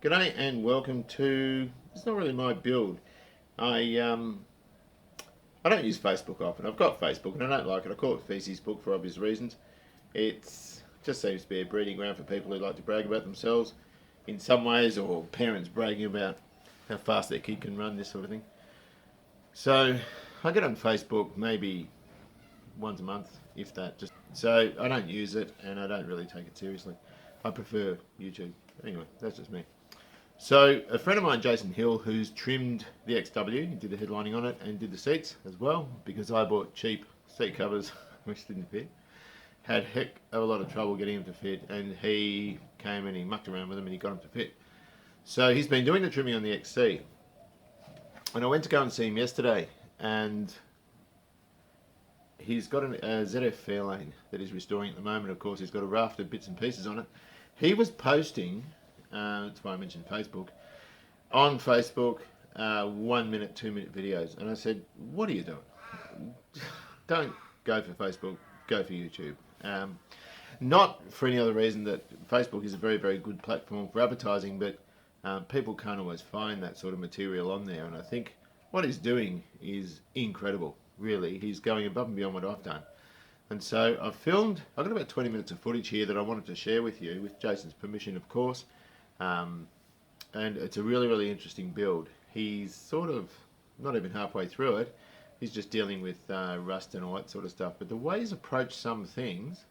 G'day and welcome to, it's not really my build. I I don't use Facebook often. I've got Facebook and I don't like it. I call it Feces Book for obvious reasons. It's just seems to be a breeding ground for people who like to brag about themselves in some ways, or parents bragging about how fast their kid can run, this sort of thing. So I get on Facebook maybe once a month, if that. Just so I don't use it and I don't really take it seriously. I prefer YouTube. Anyway, that's just me. So a friend of mine, Jason Hill, who's trimmed the XW, he did the headlining on it and did the seats as well, because I bought cheap seat covers which didn't fit. Had heck of a lot of trouble getting them to fit, and he came and he mucked around with them and he got them to fit. So he's been doing the trimming on the XC, and I went to go and see him yesterday, and he's got a ZF Fairlane that he's restoring at the moment. Of course, he's got a raft of bits and pieces on it. He was posting, that's why I mentioned Facebook, on Facebook, 1 minute, 2 minute videos. And I said, what are you doing? Don't go for Facebook, go for YouTube. Not for any other reason that Facebook is a very, very good platform for advertising, but people can't always find that sort of material on there. And I think what he's doing is incredible, really. He's going above and beyond what I've done. And so I've got about 20 minutes of footage here that I wanted to share with you, with Jason's permission, of course. And it's a really, really interesting build. He's sort of not even halfway through it. He's just dealing with rust and all that sort of stuff. But the way he's approached some things,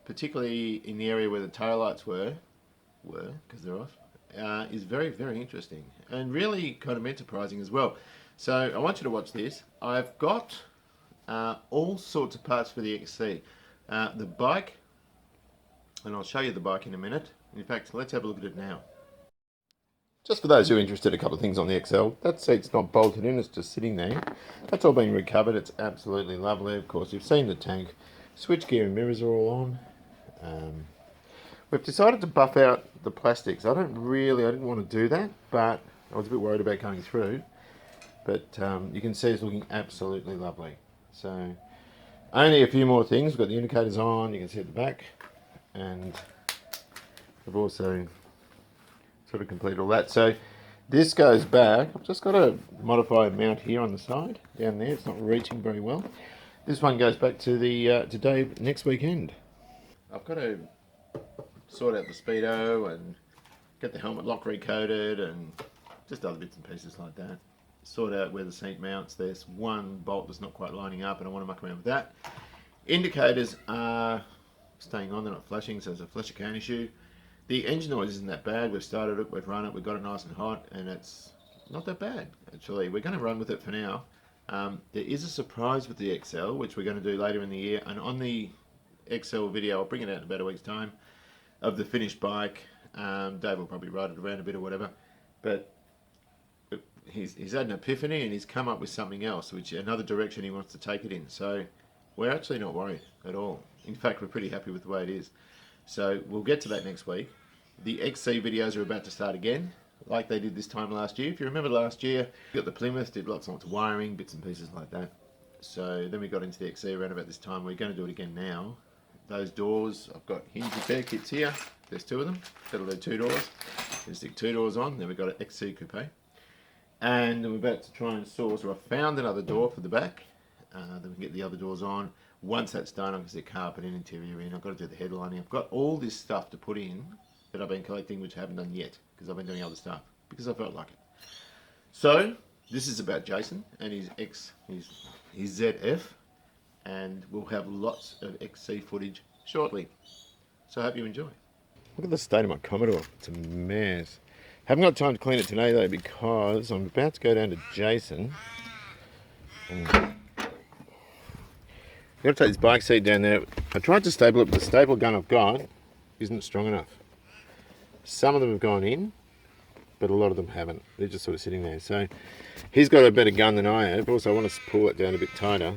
particularly in the area where the taillights were, because they're off, is very, very interesting and really kind of enterprising as well. So I want you to watch this. I've got all sorts of parts for the XC. The bike, and I'll show you the bike in a minute. In fact, let's have a look at it now. Just for those who are interested, a couple of things on the XL. That seat's not bolted in, it's just sitting there. That's all been recovered, it's absolutely lovely. Of course, you've seen the tank. Switchgear and mirrors are all on. We've decided to buff out the plastics. I didn't want to do that, but I was a bit worried about going through. But you can see it's looking absolutely lovely. So, only a few more things. We've got the indicators on, you can see at the back. And I've also sort of completed all that. So this goes back. I've just got to modify a mount here on the side, down there. It's not reaching very well. This one goes back to the today, next weekend. I've got to sort out the speedo and get the helmet lock recoated and just other bits and pieces like that. Sort out where the seat mounts. There's one bolt that's not quite lining up and I want to muck around with that. Indicators are staying on, they're not flashing, so it's a flash account issue. The engine noise isn't that bad. We've started it, we've run it, we've got it nice and hot, and it's not that bad actually. We're going to run with it for now. There is a surprise with the XL which we're going to do later in the year, and on the XL video, I'll bring it out in about a week's time, of the finished bike. Dave will probably ride it around a bit or whatever, but he's had an epiphany and he's come up with something else, which another direction he wants to take it in. So we're actually not worried at all. In fact, we're pretty happy with the way it is. So we'll get to that next week. The XC videos are about to start again, like they did this time last year. If you remember last year, we got the Plymouth, did lots and lots of wiring, bits and pieces like that. So then we got into the XC around about this time. We're going to do it again now. Those doors, I've got hinge repair kits here. There's two of them. That'll do 2 doors. We'll stick 2 doors on. Then we've got an XC coupe. And we're about to try and source, or I found another door for the back. Then we can get the other doors on. Once that's done, I can stick carpet in, interior in. I've got to do the headlining. I've got all this stuff to put in that I've been collecting, which I haven't done yet, because I've been doing other stuff, because I felt like it. So, this is about Jason and his ZF, and we'll have lots of XC footage shortly. So I hope you enjoy. Look at the state of my Commodore. It's a mess. Haven't got time to clean it today though, because I'm about to go down to Jason. I've got to take this bike seat down there. I tried to staple it, but the staple gun I've got isn't strong enough. Some of them have gone in, but a lot of them haven't. They're just sort of sitting there. So he's got a better gun than I have. Also, I want to pull it down a bit tighter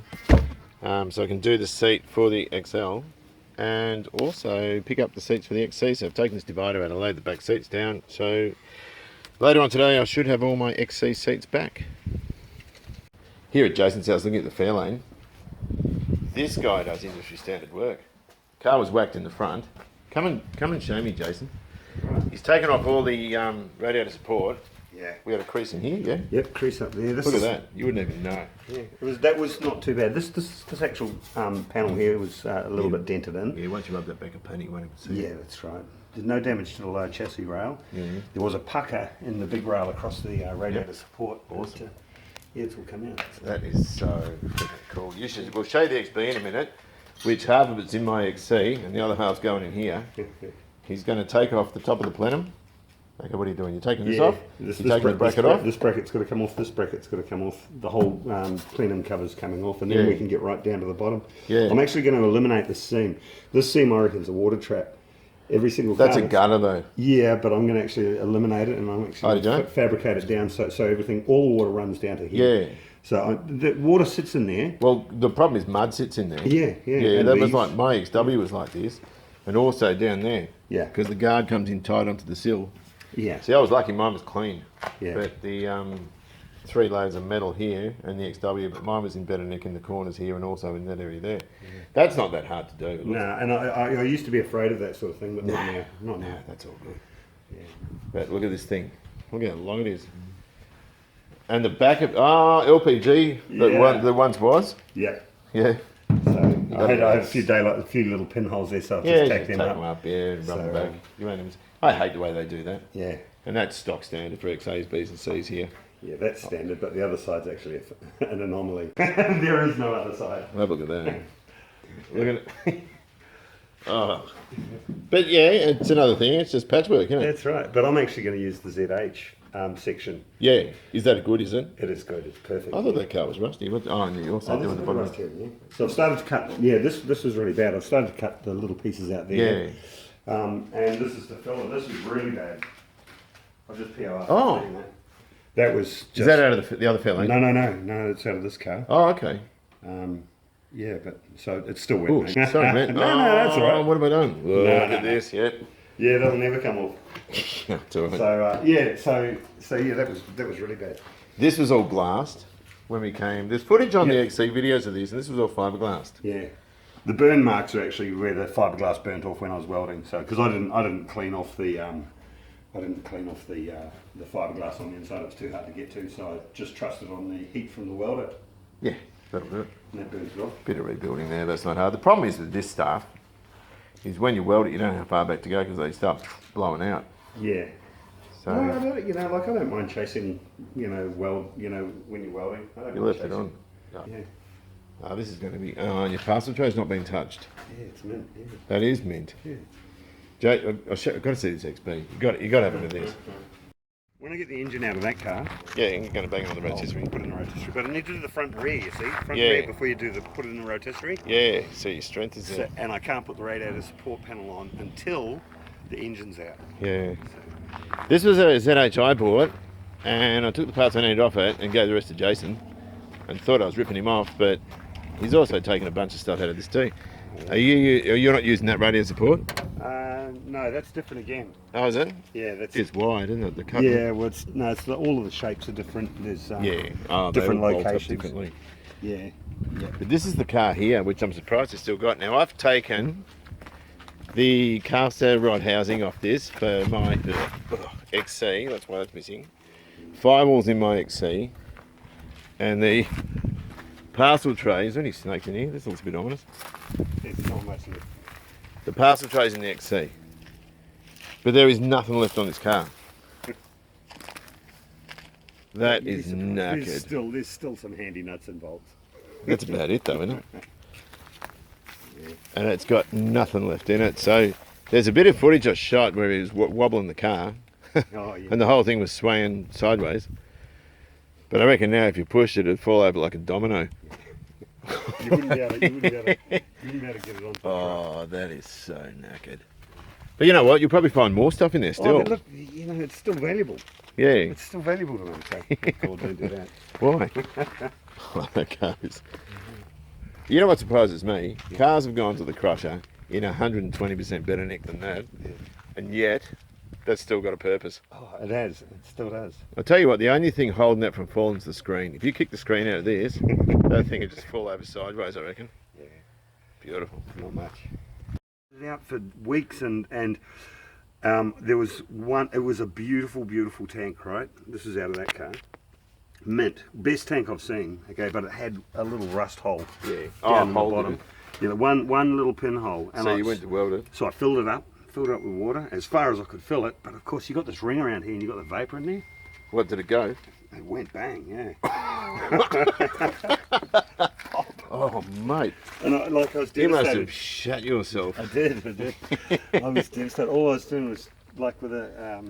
so I can do the seat for the XL and also pick up the seats for the XC. So I've taken this divider out and laid the back seats down. So later on today, I should have all my XC seats back. Here at Jason's house, looking at the Fairlane. This guy does industry standard work. Car was whacked in the front. Come and show me, Jason. He's taken off all the radiator support. Yeah. We got a crease in here, yeah? Yep, crease up there. Look at that. You wouldn't even know. Yeah, that was not too bad. This actual panel here was a little bit dented in. Yeah, once you rub that back a penny, you won't even see Yeah, that's right. There's no damage to the lower chassis rail. Mm-hmm. There was a pucker in the big rail across the radiator support. Awesome. Yeah, it's all come out. That is so freaking cool. We'll show you the XB in a minute, which half of it's in my XC and the other half's going in here. He's going to take off the top of the plenum. Okay, what are you doing? You're taking this off? You're taking the bracket off? This bracket's got to come off, this bracket's got to come off, the whole plenum cover's coming off, and then we can get right down to the bottom. Yeah. I'm actually going to eliminate this seam. This seam, I reckon, is a water trap. Every single car. That's a gutter though. Yeah, but I'm going to actually eliminate it, and I'm actually going to fabricate it down so everything, all the water runs down to here. Yeah. So the water sits in there. Well, the problem is mud sits in there. Yeah. Yeah, that was like, my XW was like this, and also down there. Yeah. Because the guard comes in tight onto the sill. Yeah. See, I was lucky mine was clean. Yeah. But the 3 layers of metal here and the XW, but mine was in better nick in the corners here and also in that area there. Yeah. That's not that hard to do. No, and I used to be afraid of that sort of thing, but not now. Not now. That's all good. Yeah. But look at this thing. Look how long it is. And the back of LPG that once was. Yeah. Yeah. So I had a few little pinholes there, so I've just tacked them up. Rub them back. You won't even. I hate the way they do that. Yeah. And that's stock standard for XAs, Bs and Cs here. Yeah, that's standard, but the other side's actually an anomaly. There is no other side. Have a look at that. Look at it. Oh. But yeah, it's another thing. It's just patchwork, isn't it? That's right. But I'm actually going to use the ZH section. Yeah. Is that good, is it? It is good. It's perfect. I thought that car was rusty. And you also doing the bottom. Rust here, yeah. So I've started to cut. Yeah, this was really bad. I've started to cut the little pieces out there. Yeah. And this is the filler. This is really bad. I'll just PO up. Oh. That was just... Is that out of the other Fairlane? No, it's out of this car. Oh, okay. Yeah, but so it's still wet. Ooh, mate. sorry, man. No, that's all right. What have I done? Look at this, yeah. Yeah, that'll never come off. That's all right. So yeah, that was really bad. This was all glassed when we came. There's footage on the XC videos of this, and this was all fiberglassed. Yeah. The burn marks are actually where the fiberglass burnt off when I was welding. So because I didn't clean off the fiberglass on the inside. It was too hard to get to, so I just trusted on the heat from the welder. Yeah, that'll do it. And that burns it off. Bit of rebuilding there. That's not hard. The problem is with this stuff is when you weld it, you don't know how far back to go because they start blowing out. Yeah. So no, I don't mind chasing. When you're welding. You left it on. Yeah. Oh, this is going to be. Oh, your parcel tray's not being touched. Yeah, it's mint. Yeah. That is mint. Yeah. Jay, I've got to see this XB. You got to have a look at this. When I get the engine out of that car, Yeah, you're going to bang it on the rotisserie. put it in the rotisserie. But I need to do the front rear. You see, front rear before you do put it in the rotisserie. Yeah, so your strength is there. And I can't put the radiator support panel on until the engine's out. Yeah. This was a ZH I bought, and I took the parts I needed off it and gave the rest to Jason, and thought I was ripping him off, but he's also taken a bunch of stuff out of this too. You're not using that radiator support? No, that's different again. Oh, is it? Yeah, that's. It's wide, isn't it? The cut. Yeah, well, all of the shapes are different. There's different locations. Differently. Yeah. But this is the car here, which I'm surprised it's still got. Now I've taken the caster rod housing off this for my XC. That's why that's missing. Firewalls in my XC, and the parcel tray. Is there any snakes in here? This looks a bit ominous. There's not much in it. The parcel tray's in the XC, but there is nothing left on this car. That is knackered. There's still some handy nuts and bolts. That's about it though, isn't it? Yeah. And it's got nothing left in it. So there's a bit of footage I shot where he was wobbling the car, and the whole thing was swaying sideways. But I reckon now if you pushed it, it'd fall over like a domino. You wouldn't be able to get it on top. Oh, that is so knackered. But you know what? You'll probably find more stuff in there still. But look, it's still valuable. Yeah. It's still valuable to them. So don't do that. Why? That goes. You know what surprises me? Cars have gone to the crusher in 120% better nick than that, and yet that's still got a purpose. Oh, it has. It still does. I'll tell you what, the only thing holding that from falling is the screen. If you kick the screen out of this, that thing would just fall over sideways, I reckon. Yeah. Beautiful. Not much. Out for weeks and There was one. It was a beautiful, beautiful tank, right? This is out of that car. Mint, best tank I've seen. Okay, but it had a little rust hole. Yeah. Down in the bottom. Yeah, one little pinhole. And so you went to weld it. So I filled it up with water as far as I could fill it. But of course, you got this ring around here, and you got the vapor in there. What did it go? It went bang, yeah. Oh, mate. And I was devastated. You must have shut yourself. I did. I was devastated. All I was doing was like with a,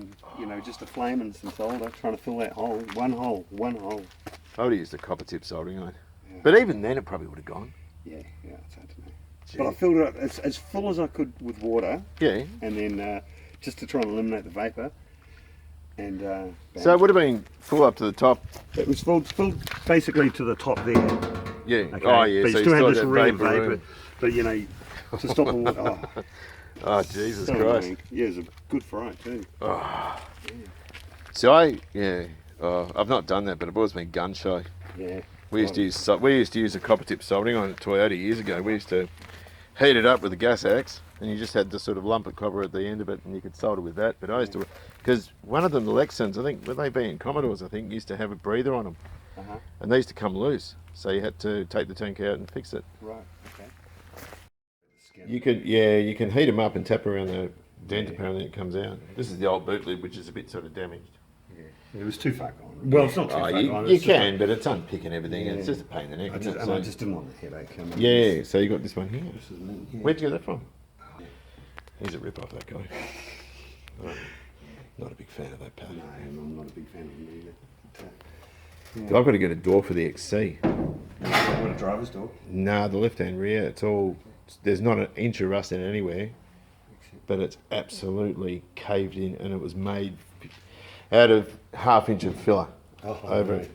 just a flame and some solder, trying to fill that hole. One hole. I would have used a copper tip soldering iron. Yeah. But even then, it probably would have gone. Yeah, it's hard to know. Gee. But I filled it up as full as I could with water. Yeah. And then just to try and eliminate the vapor. And so it would have been full up to the top. It was filled basically to the top there. Yeah. Okay? Oh yeah. But so you still had this ring of vapor. vapor. But to stop the water. Oh Jesus so Christ. Annoying. Yeah, it was a good fry too. Oh. So I've not done that, but I've always been gun shy. Yeah. We used to use a copper tip soldering iron at Toyota years ago. We used to heat it up with a gas axe, and you just had this sort of lump of copper at the end of it, and you could solder with that. But I used to, because one of them, the Lexans, I think, when they being Commodores, I think, used to have a breather on them, and they used to come loose. So you had to take the tank out and fix it. Right. Okay. You can heat them up and tap around the dent. Apparently, it comes out. This is the old boot lid, which is a bit sort of damaged. It was too far gone. Well, it's not too far gone. You can, but it's unpicking everything. Yeah. It's just a pain in the neck. I just didn't want the headache. Yeah, so you got this one here. This is mint, yeah. Where'd you get that from? He's a rip-off, that guy. Not a big fan of that pattern. No, I'm not a big fan of him either. I've got to get a door for the XC. What, a driver's door? Nah, the left-hand rear. It's all. There's not an inch of rust in it anywhere, but it's absolutely caved in, and it was made out of half-inch of filler over it.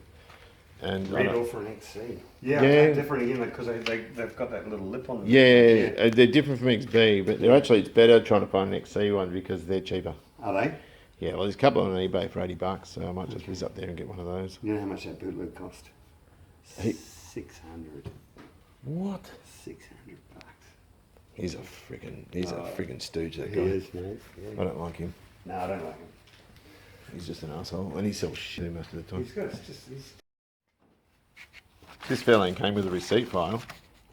And rear door for an XC. Yeah, different again because they've got that little lip on them. Yeah, they're different from XB, but they're actually, it's better trying to find an XC one because they're cheaper. Are they? Yeah, well, there's a couple on eBay for $80, so I might just whiz up there and get one of those. You know how much that bootleg cost? 600. What? 600 bucks. He's a friggin' stooge, that guy. He is, mate. Yeah. I don't like him. No, I don't like him. He's just an asshole, and he sells shit most of the time. He's This Fairlane came with a receipt file.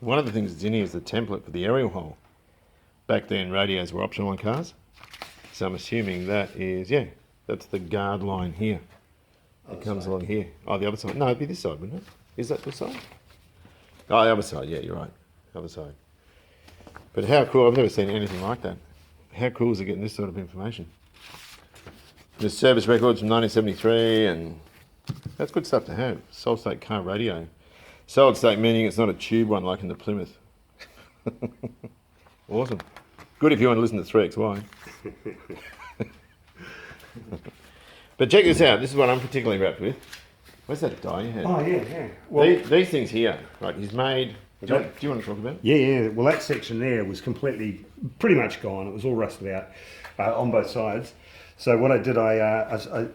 One of the things that's in here is the template for the aerial hole. Back then, radios were optional on cars. So I'm assuming that is, that's the guard line here. It comes along here. Oh, the other side. No, it'd be this side, wouldn't it? Is that this side? Oh, the other side. Yeah, you're right. Other side. But how cool. I've never seen anything like that. How cool is it getting this sort of information? The service records from 1973, and that's good stuff to have. Solid state car radio. Solid state meaning it's not a tube one like in the Plymouth. Awesome. Good if you want to listen to 3XY. But check this out. This is what I'm particularly wrapped with. Where's that die you had? Oh, yeah. Well, these things here, right, he's made... Do you want to talk about it? Yeah. Well, that section there was pretty much gone. It was all rusted out on both sides. So what I did, I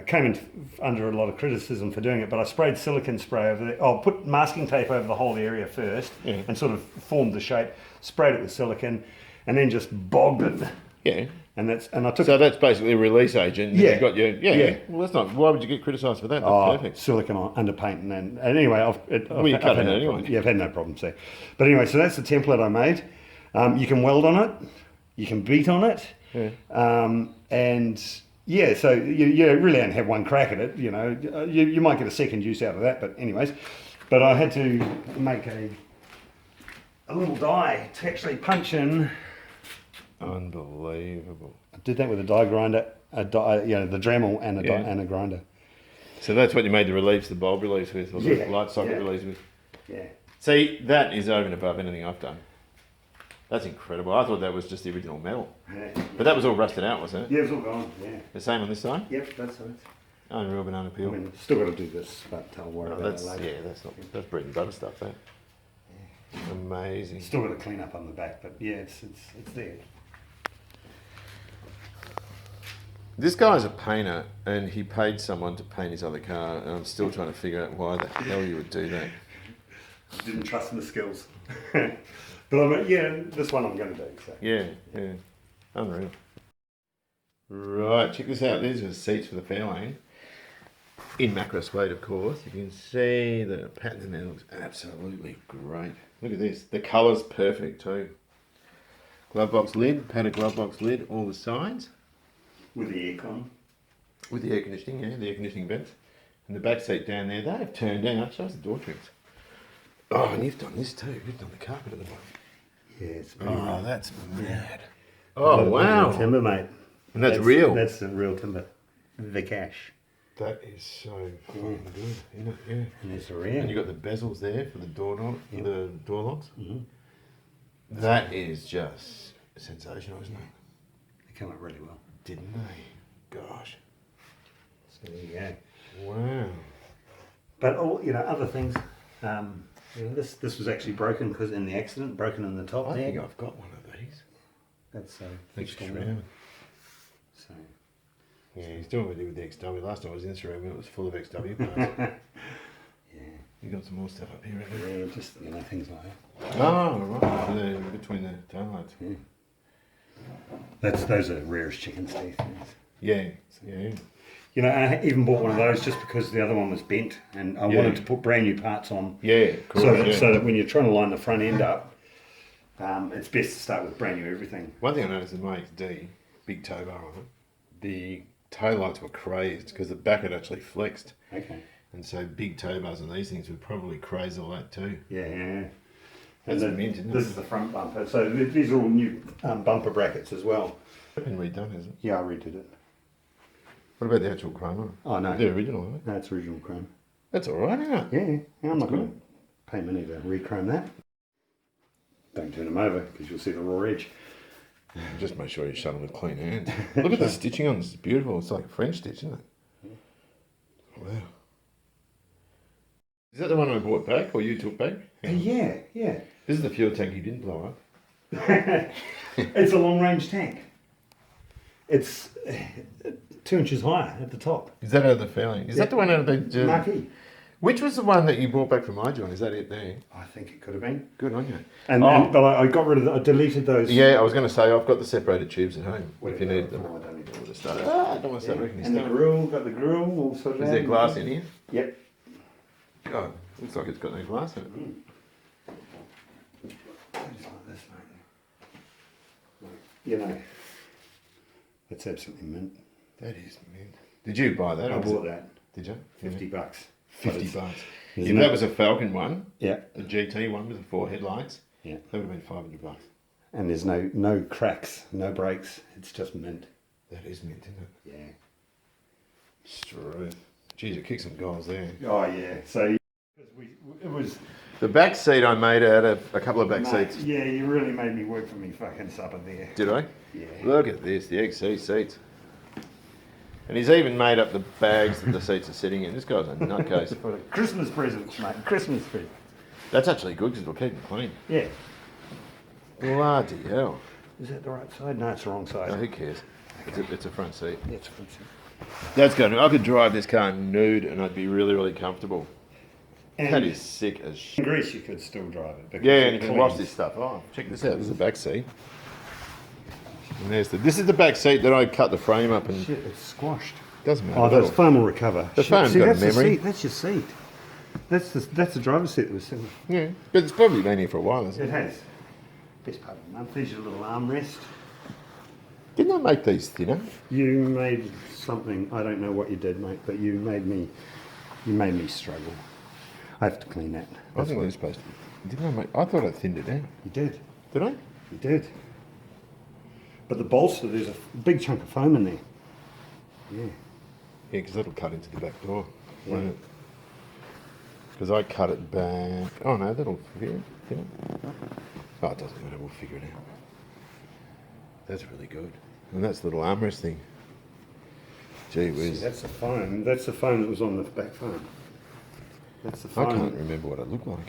came in under a lot of criticism for doing it, but I sprayed silicone spray over there. Oh, put masking tape over the whole area first, and sort of formed the shape. Sprayed it with silicone, and then just bogged it. Yeah. And I took. So that's basically a release agent. Yeah. You've got your, Well, that's not. Why would you get criticised for that? That's perfect. Silicone underpaint, and anyway, you cut it anyway. Yeah, I've had no problems there. But anyway, so that's the template I made. You can weld on it. You can beat on it. Yeah. So you really only have one crack at it. You might get a second use out of that. But anyways, I had to make a little die to actually punch in. Unbelievable. I did that with a die grinder, the Dremel and a grinder. So that's what you made the reliefs, the bulb reliefs with, or the light socket reliefs with. Yeah. See, that is over and above anything I've done. That's incredible. I thought that was just the original metal. Yeah. But that was all rusted out, wasn't it? Yeah, it was all gone. Yeah. The same on this side? Yep, that's it. Unreal banana peel. I mean, still got to do this, but I'll worry about it later. Yeah, that's bread and butter stuff, that. Yeah. Amazing. Still got to clean up on the back, but yeah, it's there. This guy's a painter, and he paid someone to paint his other car, and I'm still trying to figure out why the hell you would do that. Didn't trust in the skills. But this one I'm going to do. So. Yeah, unreal. Right, check this out. These are the seats for the Fairlane. In macro suede, of course. You can see the pattern in there looks absolutely great. Look at this. The colour's perfect too. Glove box lid, padded glove box lid, all the sides. With the aircon. With the air conditioning, yeah, the air conditioning vents. And the back seat down there, they've turned out. Shows the door trims. Oh, and you've done this too. You've done the carpet at the bottom. Yeah, it's pretty Oh, that's mad. Oh, wow. Timber, mate. And that's real. That's the real timber. The cash. That is so fucking good, isn't it? Yeah. And there's the rear. And you've got the bezels there for the doorknob, Yep. the door locks. Mm-hmm. That is just sensational, isn't it? They come out really well. Didn't they? Gosh. So there you go. Wow. But all other things. This was actually broken because in the accident, broken in the top I there. think I've got one of these. That's Next fixed on round. there. So Yeah, he's doing what he did with the XW. Last time I was in this room, it was full of XW parts. yeah, You got some more stuff up here, haven't you? yeah, just things like that. Oh, right. So they're between the taillights. Yeah. Those are rarest chickens teeth. Yeah, yeah. I even bought one of those just because the other one was bent, and I wanted to put brand new parts on. Yeah, of course. So that when you're trying to line the front end up, it's best to start with brand new everything. One thing I noticed in my XD, big tow bar on it, the taillights were crazed because the back had actually flexed. Okay. And so big tow bars on these things would probably craze all that too. Yeah. That's And mint, isn't it? this is the front bumper. So these are all new bumper brackets as well. It's been redone, hasn't it? Yeah, I redid it. What about the actual chrome on it? Oh, no. The original, isn't it? No, it's original chrome. That's alright, isn't it? Yeah, I'm not That's going to pay money to re-chrome that. Don't turn them over because you'll see the raw edge. Just make sure you shut them with clean hands. Look at the stitching on this. It's beautiful. It's like French stitch, isn't it? Wow. Is that the one I bought back or you took back? Yeah. This is the fuel tank you didn't blow up. It's a long-range tank. It's 2 inches higher at the top. Is that out of the Fairlane? Is that the one out of the... Marquee. Which was the one that you brought back from my joint? Is that it there? I think it could have been. Good on you. But I got rid of I deleted those. Yeah, I was going to say, I've got the separated tubes at home, if you need them. Oh, I don't need them. I don't want to start reckoning And the stuff. grill, got the grill all sorted out. Is there glass in here? Yep. God, looks like it's got no glass in it. Just like this, mate. That's absolutely mint. That is mint. Did you buy that? I or was bought it- that. Did you? $50. $50. There's If no- that was a Falcon one, Yeah. the GT one with the 4 headlights, Yeah. that would have been $500. And there's no cracks, no breaks. It's just mint. That is mint, isn't it? Yeah. Straight. Geez, it kicked some goals there. Oh yeah. So it was. The back seat I made out of a couple of back Mate, seats. yeah, you really made me work for me fucking supper there. Did I? Yeah. Look at this, the XC seats. And he's even made up the bags that the seats are sitting in. This guy's a nutcase. For Christmas presents, mate. Christmas presents. That's actually good because it'll keep them clean. Yeah. Bloody hell. Is that the right side? No, it's the wrong side. Oh, who cares? It's a front seat. Yeah, it's a front seat. That's good. I could drive this car nude and I'd be really, really comfortable. And That is sick as shit. in Greece, you could still drive it. because Yeah, it and you can cleans. wash this stuff. Oh, check this out. This is the back seat. And this is the back seat that I cut the frame up and Shit, it's squashed. doesn't matter. Oh, at all. the foam will recover. The foam's See, got a that's the memory. seat. That's your seat. That's the driver's seat that was sitting. Yeah, but it's probably been here for a while, hasn't It it? has. Best part of the month. There's your little armrest. Didn't I make these thinner? You made something. I don't know what you did, mate, but you made me struggle. I have to clean that. I That's think what they're supposed to. Didn't I make? I thought I thinned it out. you did. Did I? You did. But the bolster, there's a big chunk of foam in there. Yeah. Yeah, because that'll cut into the back door, Yeah. won't it? Because I cut it back. Oh no, that'll fit it. Oh, it doesn't matter. We'll figure it out. That's really good. And that's the little armrest thing. Gee whiz. That's the foam. That's the foam that was on the back foam. That's the I foam. can't remember what it looked like.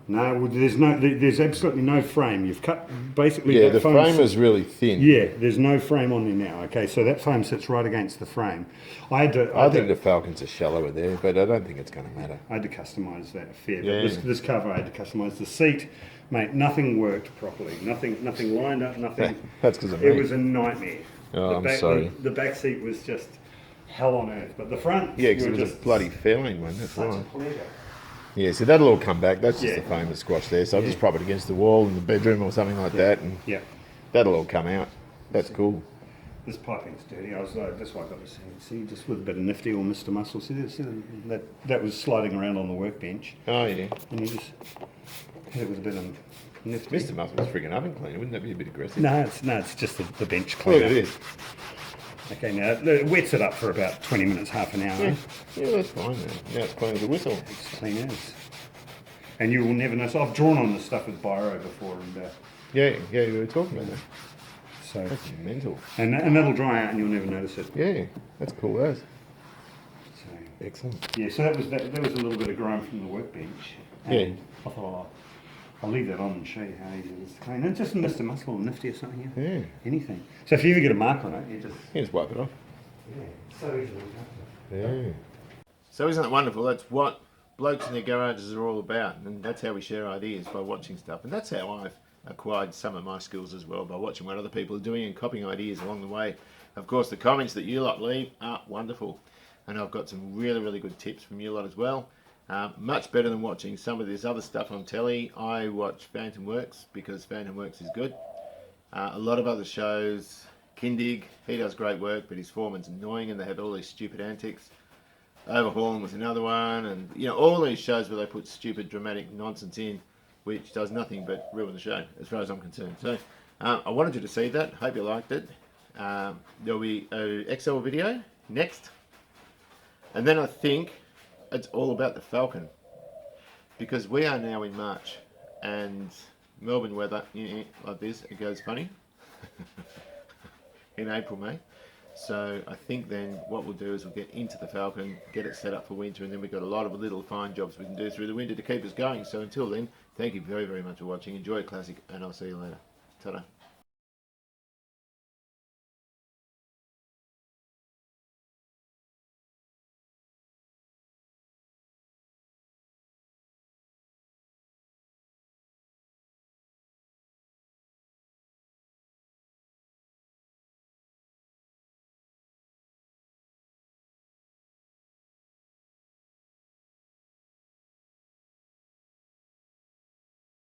No, well, there's absolutely no frame. You've cut basically. Yeah, that the foam frame sits- is really thin. Yeah, there's no frame on there now. Okay, so that foam sits right against the frame. I think the Falcons are shallower there, but I don't think it's going to matter. I had to customise that a fair Yeah. bit. This cover I had to customise. The seat, mate, nothing worked properly. Nothing lined up. Nothing. That's because of It me. was a nightmare. Oh, I'm sorry. The back seat was just hell on earth, but the front, Yeah, because it was a bloody Fairlane one. That's such a right. pleasure. Yeah, so that'll all come back. That's just Yeah. a famous squash there. So I'll just prop it against the wall in the bedroom or something like that, and Yeah. that'll all come out. That's cool. This piping's dirty. I was like, that's why I got this thing. See, just with a bit of Nifty or Mr. Muscle. See that was sliding around on the workbench, Oh yeah. and you just hit it with a bit of Nifty. Mr. Muscle's freaking oven cleaner. Wouldn't that be a bit aggressive? No, it's just the bench Well, cleaner. it is. Okay, now it wets it up for about 20 minutes, half an hour. Yeah, that's fine then. Now it's clean as a whistle. It's clean as. And you will never know. So I've drawn on this stuff with Biro before, and Yeah, we were talking about that. so That's mental. and that'll dry out, and you'll never notice it. Yeah, that's cool as. So Excellent. yeah, so that was a little bit of grime from the workbench. Yeah. And I thought, I'll leave that on and show you how easy it is to clean. And just Mr. Muscle or Nifty or something. Yeah. Yeah. Anything. So if you ever get a mark on it, you just Wipe it off. so easily. Yeah. So isn't it wonderful? That's what blokes in their garages are all about, and that's how we share ideas, by watching stuff. And that's how I've acquired some of my skills as well, by watching what other people are doing and copying ideas along the way. Of course, the comments that you lot leave are wonderful, and I've got some really, really good tips from you lot as well. Much better than watching some of this other stuff on telly. I watch Phantom Works because Phantom Works is good. A lot of other shows, Kindig, he does great work, but his foreman's annoying and they have all these stupid antics. Overhauling was another one, and you know, all these shows where they put stupid dramatic nonsense in, which does nothing but ruin the show, as far as I'm concerned. So I wanted you to see that. Hope you liked it. There'll be an Excel video next, and then I think it's all about the Falcon, because we are now in March, and Melbourne weather like this, it goes funny in April, May. So I think then what we'll do is we'll get into the Falcon, get it set up for winter, and then we've got a lot of little fine jobs we can do through the winter to keep us going. So until then, thank you very, very much for watching. Enjoy Classic, and I'll see you later. Ta-da.